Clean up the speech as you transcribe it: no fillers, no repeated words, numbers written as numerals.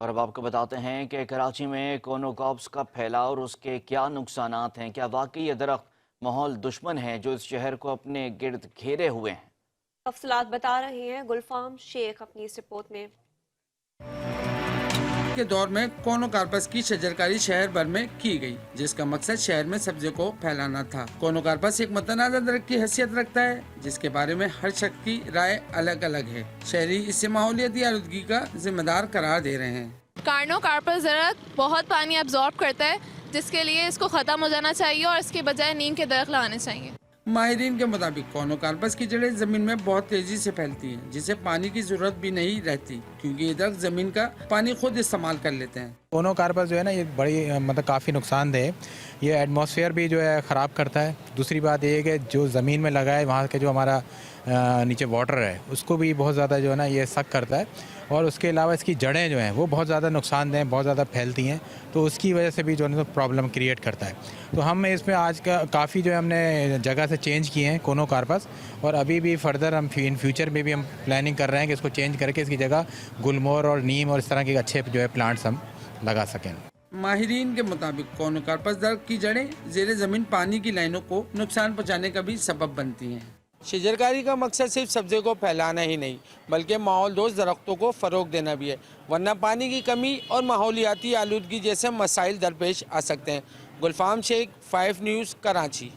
और अब आपको बताते हैं कि कराची में कोनोकॉप्स का फैलाव और उसके क्या नुकसानात हैं। क्या वाकई ये दरख्त माहौल दुश्मन है जो इस शहर को अपने गिर्द घेरे हुए हैं? तफसीलात बता रहे हैं गुलफाम शेख अपनी इस रिपोर्ट में। के दौर में कोनोकार्पस की शजरकारी शहर भर में की गई, जिसका मकसद शहर में सब्जी को फैलाना था। कोनोकार्पस एक मतनाज़ा दरख्त की हैसियत रखता है, जिसके बारे में हर शख्स की राय अलग अलग है। शहरी इसे माहौलियाती आलूदगी का जिम्मेदार करार दे रहे हैं। कोनोकार्पस दरख्त बहुत पानी अब्जॉर्ब करता है, जिसके लिए इसको ख़त्म हो जाना चाहिए और इसके बजाय नीम के दरख्त लगाने चाहिए। माहिरीन के मुताबिक कोनोकार्पस की जड़ें जमीन में बहुत तेजी से फैलती हैं, जिसे पानी की जरूरत भी नहीं रहती, क्योंकि ये दरख्त जमीन का पानी खुद इस्तेमाल कर लेते हैं। कोनोकार्पस जो है ना, ये बड़ी मतलब काफ़ी नुकसानदेह है। ये एटमॉस्फेयर भी जो है ख़राब करता है। दूसरी बात ये है कि जो ज़मीन में लगा है वहाँ के जो हमारा नीचे वाटर है उसको भी बहुत ज़्यादा जो है ना ये सक करता है। और उसके अलावा इसकी जड़ें जो हैं वो बहुत ज़्यादा नुकसानदेह हैं, बहुत ज़्यादा फैलती हैं, तो उसकी वजह से भी जो है ना प्रॉब्लम क्रिएट करता है। तो हम इसमें आज का काफ़ी जो है हमने जगह से चेंज किए हैं कोनोकार्पस, और अभी भी फर्दर हम इन फ्यूचर में भी हम प्लानिंग कर रहे हैं कि इसको चेंज करके इसकी जगह गुलमोहर और नीम और इस तरह के अच्छे जो है प्लांट्स हम लगा सकें। माहिरीन के मुताबिक कोनोकार्पस दरख्त की जड़ें ज़ेरे ज़मीन पानी की लाइनों को नुकसान पहुँचाने का भी सबब बनती हैं। शजरकारी का मकसद सिर्फ सब्जी को फैलाना ही नहीं, बल्कि माहौल दोस्त दरख्तों को फ़रोग देना भी है, वरना पानी की कमी और माहौलियाती आलूदगी जैसे मसाइल दरपेश आ सकते हैं। गुलफाम शेख, 5 न्यूज़, कराची।